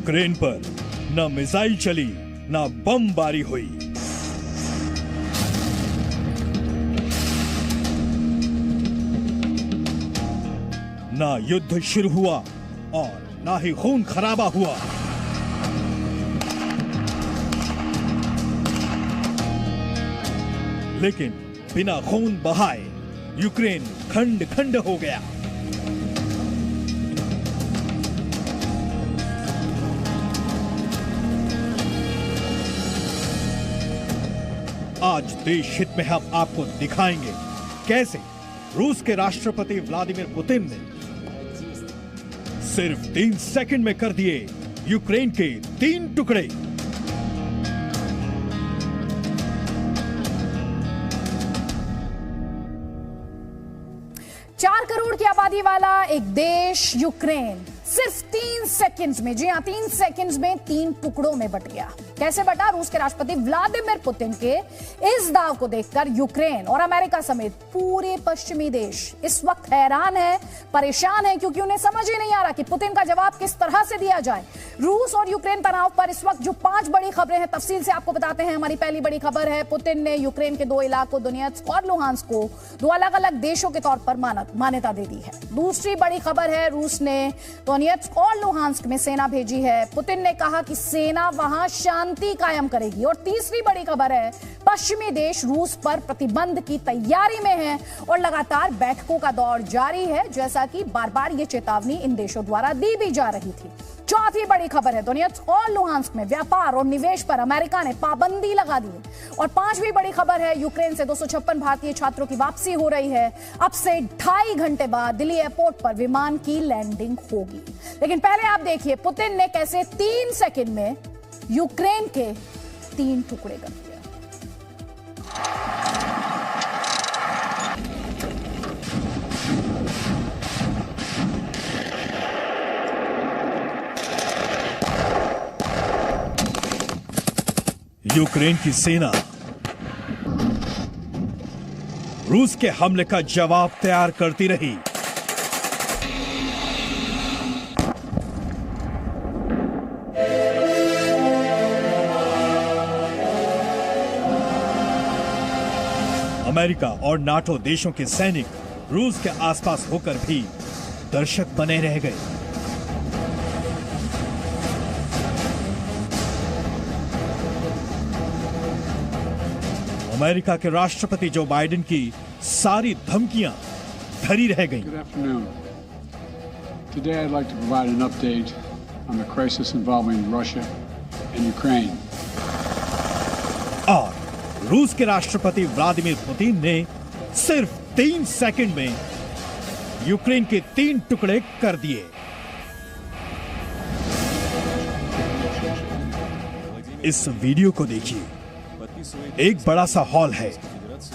Ukraine पर न missile चली न बमबारी हुई। न युद्ध शुरू हुआ और न ही खून खराबा हुआ। लेकिन बिना खून बहाए यूक्रेन खंड खंड हो गया। आज देश हित में हम आपको दिखाएंगे कैसे रूस के राष्ट्रपति व्लादिमीर पुतिन ने सिर्फ 3 सेकंड में कर दिए यूक्रेन के 3 टुकड़े। चार करोड़ की आबादी वाला एक देश यूक्रेन सिर्फ 3 सेकंड्स में, जी हां 3 सेकंड्स में 3 टुकड़ों में बट गया। कैसे बटा? रूस के राष्ट्रपति व्लादिमीर पुतिन के इस दाव को देखकर यूक्रेन और अमेरिका समेत पूरे पश्चिमी देश इस वक्त हैरान है, परेशान है, क्योंकि उन्हें समझ ही नहीं आ रहा कि पुतिन का जवाब किस तरह से दिया जाए। रूस और यूक्रेन तनाव पर इस वक्त जो 5 बड़ी खबरें हैं तफसील से आपको बताते हैं। हमारी पहली बड़ी खबर है, पुतिन ने यूक्रेन के 2 इलाकों दोनेत्स्क और लुहांस्क को 2 अलग अलग देशों के तौर पर मान्यता दे दी है। दूसरी बड़ी खबर है, रूस ने दोनेत्स्क और लुहांस्क में सेना भेजी है। पुतिन ने कहा कि सेना वहां शांति कायम करेगी। और तीसरी बड़ी खबर है, पश्चिमी देश रूस पर प्रतिबंध की तैयारी में है और लगातार बैठकों का दौर जारी है, जैसा कि बार बार ये चेतावनी इन देशों द्वारा दी भी जा रही थी। चौथी बड़ी खबर है, दोनेत्स्क और लुहांस्क में व्यापार और निवेश पर अमेरिका ने पाबंदी लगा दी। और 5वीं बड़ी खबर है, यूक्रेन से 256 भारतीय छात्रों की वापसी हो रही है। अब से 2.5 घंटे बाद दिल्ली एयरपोर्ट पर विमान की लैंडिंग होगी। लेकिन पहले आप देखिए पुतिन ने कैसे 3 सेकंड में यूक्रेन के 3 टुकड़े कर दिए। यूक्रेन की सेना रूस के हमले का जवाब तैयार करती रही। अमेरिका और नाटो देशों के सैनिक रूस के आसपास होकर भी दर्शक बने रह गए। अमेरिका के राष्ट्रपति जो बाइडेन की सारी धमकियां धरी रह गईं। Good afternoon. Today I'd like to provide an update on the crisis involving Russia and Ukraine. और रूस के राष्ट्रपति व्लादिमीर पुतिन ने सिर्फ 3 सेकंड में यूक्रेन के 3 टुकड़े कर दिए। इस वीडियो को देखिए। एक बड़ा सा हॉल है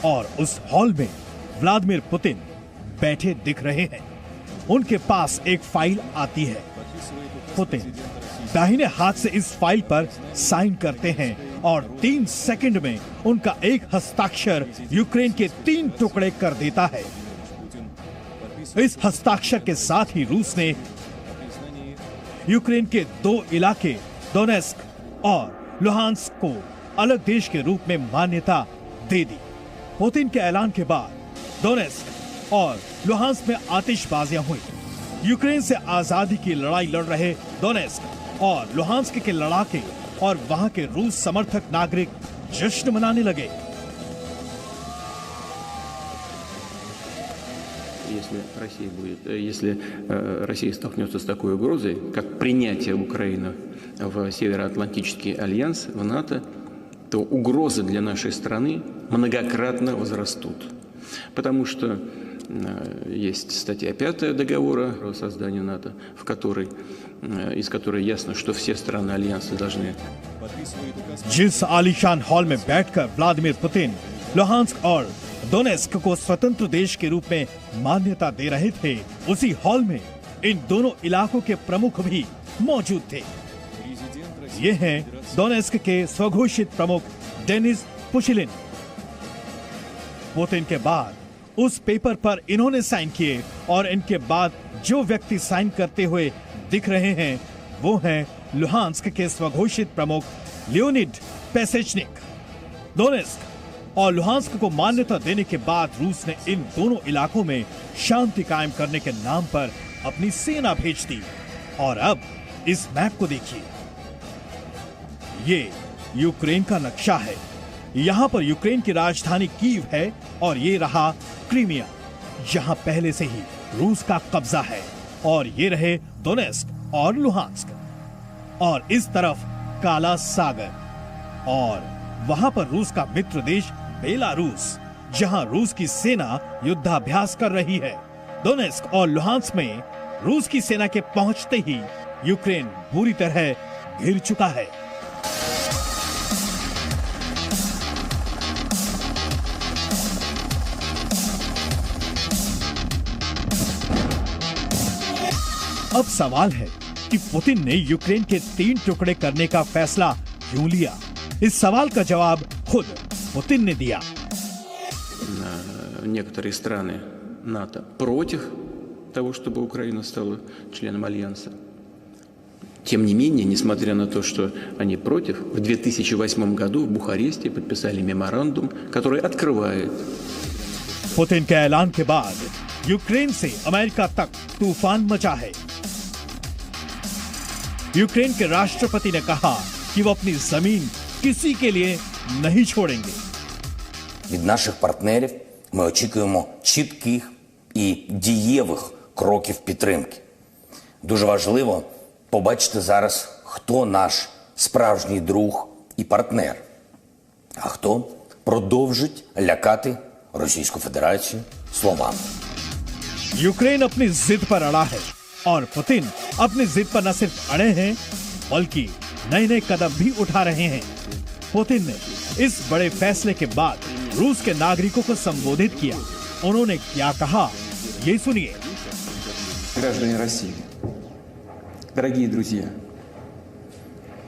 और उस हॉल में व्लादिमीर पुतिन बैठे दिख रहे हैं। उनके पास एक फाइल आती है। पुतिन दाहिने हाथ से इस फाइल पर साइन करते हैं और 3 सेकंड में उनका एक हस्ताक्षर यूक्रेन के 3 टुकड़े कर देता है। इस हस्ताक्षर के साथ ही रूस ने यूक्रेन के 2 इलाके दोनेत्स्क और लुहांस्क को अलग देश के रूप में मान्यता दे दी। पुतिन के ऐलान के बाद दोनेत्स्क और लुहांस्क में आतिशबाजियां हुई। यूक्रेन से आजादी की लड़ाई लड़ रहे दोनेत्स्क और लुहांस्क के लड़ाके और वहां के रूस समर्थक नागरिक जश्न मनाने लगे। Если Россия столкнется с такой угрозой, как принятие Украины в Североатлантический альянс, в НАТО, то угрозы для нашей страны многократно возрастут. Потому что есть статья 5 договора о создании НАТО, из которой ясно, что все страны альянса должны... जिस आलीशान हॉल में बैठकर व्लादिमीर पुतिन लुहांस्क और दोनेत्स्क को स्वतंत्र देश के रूप में मान्यता दे रहे थे, उसी हॉल में इन दोनों इलाकों के प्रमुख भी मौजूद थे। ये हैं दोनेत्स्क के स्वघोषित प्रमुख डेनिस पुशिलिन। पुतिन के बाद उस पेपर पर इन्होंने साइन किए और इनके बाद जो व्यक्ति साइन करते हुए दिख रहे हैं वो हैं लुहांस्क के स्वघोषित प्रमुख लियोनिड पेसेचनिक। डोनेस्क और लुहांस्क को मान्यता देने के बाद रूस ने इन दोनों इलाकों में शांति कायम करने के नाम पर अपनी सेना भेज दी। और अब इस मैप को देखिए, ये यूक्रेन का नक्शा है। यहां पर यूक्रेन की राजधानी कीव है और ये रहा क्रीमिया, जहां पहले से ही रूस का कब्जा है। और ये रहे डोनेस्क और लुहांस्क। और इस तरफ काला सागर, और वहां पर रूस का मित्र देश बेलारूस, जहां रूस की सेना युद्धाभ्यास कर रही है। डोनेस्क और लुहांस्क में रूस की सेना के पहुंचते ही यूक्रेन बुरी तरह घिर चुका है। अब सवाल है कि पुतिन ने यूक्रेन के 3 टुकड़े करने का फैसला क्यों लिया? इस सवाल का जवाब खुद पुतिन ने दिया। Некоторые страны НАТО против того, чтобы Украина стала членом Альянса. Тем не менее, несмотря на то, что они против, в 2008 году в Бухаресте подписали меморандум, который открывает. पुतिन के ऐलान के बाद यूक्रेन से अमेरिका तक तूफान मचा है। यूक्रेन के राष्ट्रपति ने कहा कि वो अपनी जमीन किसी के लिए नहीं छोड़ेंगे। Від наших партнерів ми очікуємо чітких і дієвих кроків підтримки. Дуже важливо побачити зараз, хто наш справжній друг і партнер, а хто продовжить лякати Російську Федерацію словами. यूक्रेन अपनी जिद पर अड़ा है और पुतिन अपनी जिद पर न सिर्फ अड़े हैं बल्कि नए नए कदम भी उठा रहे हैं। पुतिन ने इस बड़े फैसले के बाद रूस के नागरिकों को संबोधित किया। उन्होंने क्या कहा, ये सुनिए। Граждане России, дорогие друзья,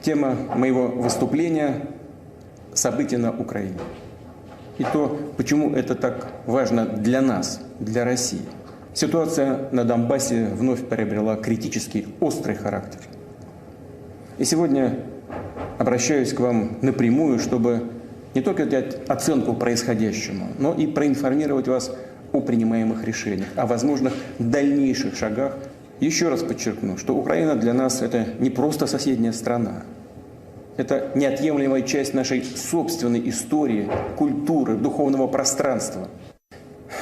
тема моего выступления – события на Украине. И то, почему это так важно для нас, для России. Ситуация на Донбассе вновь приобрела критический, острый характер. И сегодня обращаюсь к вам напрямую, чтобы не только дать оценку происходящему, но и проинформировать вас о принимаемых решениях, о возможных дальнейших шагах. Еще раз подчеркну, что Украина для нас это не просто соседняя страна. Это неотъемлемая часть нашей собственной истории, культуры, духовного пространства.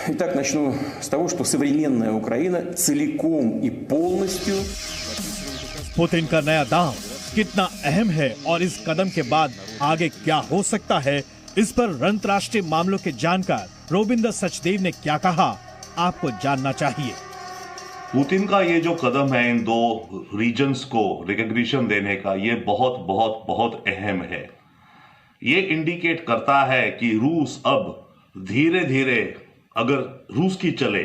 Итак, начну с того, что современная Украина целиком и полностью... पुतिन का नया दांव कितना अहम है और इस कदम के बाद आगे क्या हो सकता है, इस पर अंतर्राष्ट्रीय मामलों के जानकार रोबिंदर सचदेव ने क्या कहा, आपको जानना चाहिए। पुतिन का ये जो कदम है इन दो रीजन्स को रिकॉग्निशन देने का, ये बहुत बहुत बहुत अहम है। ये इंडिकेट करता है कि रूस अब धीरे धीरे, अगर रूस की चले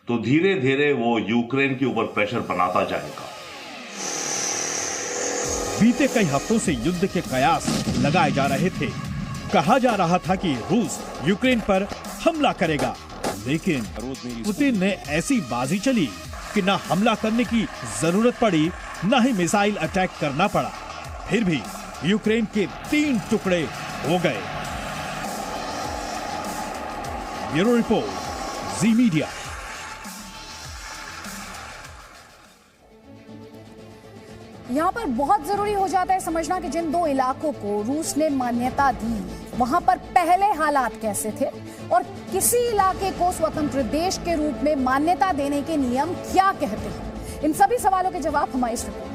तो धीरे धीरे वो यूक्रेन के ऊपर प्रेशर बनाता जाएगा। बीते कई हफ्तों से युद्ध के कयास लगाए जा रहे थे। कहा जा रहा था कि रूस यूक्रेन पर हमला करेगा, लेकिन पुतिन ने ऐसी बाजी चली कि ना हमला करने की जरूरत पड़ी, ना ही मिसाइल अटैक करना पड़ा। फिर भी यूक्रेन के 3 टुकड़े हो गए। ब्यूरो रिपोर्ट, जी मीडिया। यहाँ पर बहुत जरूरी हो जाता है समझना कि जिन 2 इलाकों को रूस ने मान्यता दी, वहां पर पहले हालात कैसे थे और किसी इलाके को स्वतंत्र देश के रूप में मान्यता देने के नियम क्या कहते हैं। इन सभी सवालों के जवाब हमारी इस रिपोर्ट।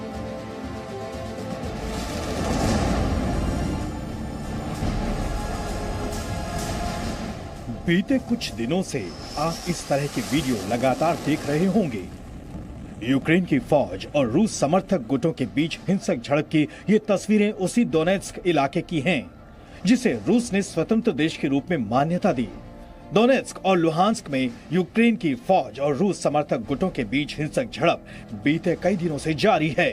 बीते कुछ दिनों से आप इस तरह की वीडियो लगातार देख रहे होंगे। यूक्रेन की फौज और रूस समर्थक गुटों के बीच हिंसक झड़प की ये तस्वीरें उसी डोनेत्स्क इलाके की हैं, जिसे रूस ने स्वतंत्र देश के रूप में मान्यता दी। डोनेत्स्क और लुहांस्क में यूक्रेन की फौज और रूस समर्थक गुटों के बीच हिंसक झड़प बीते कई दिनों से जारी है।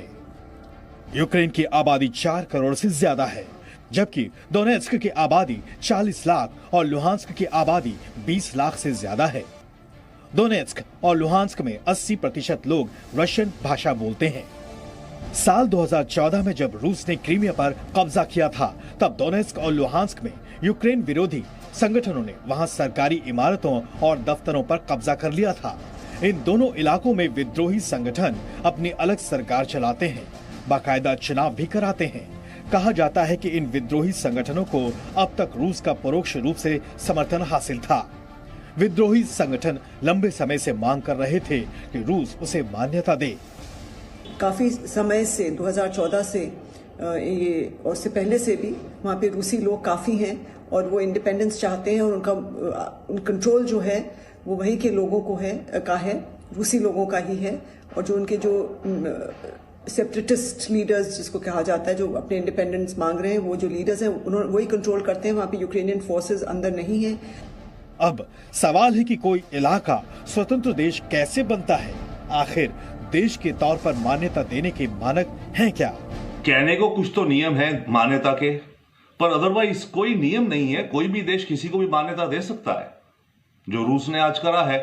यूक्रेन की आबादी 4 करोड़ से ज्यादा है, जबकि डोनेत्स्क की आबादी 40 लाख और लुहांस्क की आबादी 20 लाख से ज्यादा है। डोनेत्स्क और लुहांस्क में 80% लोग रशियन भाषा बोलते हैं। साल 2014 में जब रूस ने क्रीमिया पर कब्जा किया था, तब डोनेट्स्क और लुहांस्क में यूक्रेन विरोधी संगठनों ने वहां सरकारी इमारतों और दफ्तरों पर कब्जा कर लिया था। इन दोनों इलाकों में विद्रोही संगठन अपनी अलग सरकार चलाते हैं, बाकायदा चुनाव भी कराते हैं। कहा जाता है कि इन विद्रोही संगठनों को अब तक रूस का परोक्ष रूप से समर्थन हासिल था। विद्रोही संगठन लंबे समय से मांग कर रहे थे कि रूस उसे मान्यता दे। काफी समय से 2014 से ये और से पहले से भी वहाँ पे रूसी लोग काफी हैं और वो इंडिपेंडेंस चाहते हैं और उनका कंट्रोल जो है वो वहीं के लोगों को है रूसी लोगों का ही है। और जो उनके जो सेपरेटिस्ट लीडर्स जिसको कहा जाता है, जो अपने इंडिपेंडेंस मांग रहे हैं, वो जो लीडर्स हैं उन्होंने वही कंट्रोल करते हैं। वहाँ पे यूक्रेनियन फोर्सेस अंदर नहीं है। अब सवाल है कि कोई इलाका स्वतंत्र देश कैसे बनता है? आखिर देश के तौर पर मान्यता देने के मानक हैं क्या? कहने को कुछ तो नियम है मान्यता के, पर अदरवाइज कोई नियम नहीं है। कोई भी देश किसी को भी मान्यता दे सकता है, जो रूस ने आज करा है।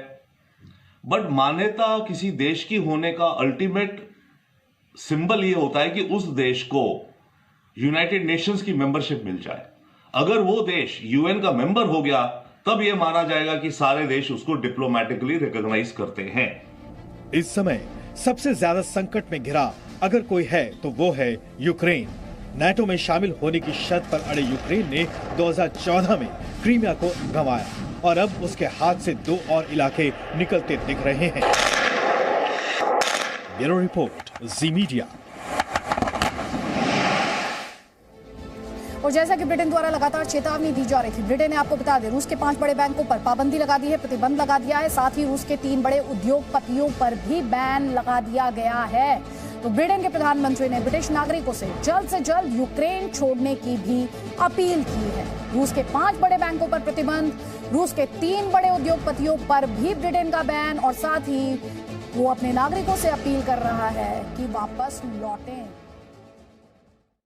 बट मान्यता किसी देश की होने का अल्टीमेट सिंबल ये होता है कि उस देश को यूनाइटेड नेशंस की मेंबरशिप मिल जाए। अगर वो देश यूएन का मेंबर हो गया, तब यह माना जाएगा कि सारे देश उसको डिप्लोमेटिकली रिकॉग्नाइज करते हैं। इस समय सबसे ज्यादा संकट में घिरा अगर कोई है तो वो है यूक्रेन। नाटो में शामिल होने की शर्त पर अड़े यूक्रेन ने 2014 में क्रीमिया को गंवाया और अब उसके हाथ से 2 और इलाके निकलते दिख रहे हैं। ब्यूरो रिपोर्ट, जी मीडिया। और जैसा कि ब्रिटेन द्वारा लगातार चेतावनी दी जा रही थी, ब्रिटेन ने, आपको बता दें, रूस के 5 बड़े बैंकों पर पाबंदी लगा दी है, प्रतिबंध लगा दिया है। साथ ही रूस के 3 बड़े उद्योगपतियों पर भी बैन लगा दिया गया है। तो ब्रिटेन के प्रधानमंत्री ने ब्रिटिश नागरिकों से जल्द यूक्रेन छोड़ने की भी अपील की है। रूस के 5 बड़े बैंकों पर प्रतिबंध, रूस के 3 बड़े उद्योगपतियों पर भी ब्रिटेन का बैन, और साथ ही वो अपने नागरिकों से अपील कर रहा है कि वापस लौटें।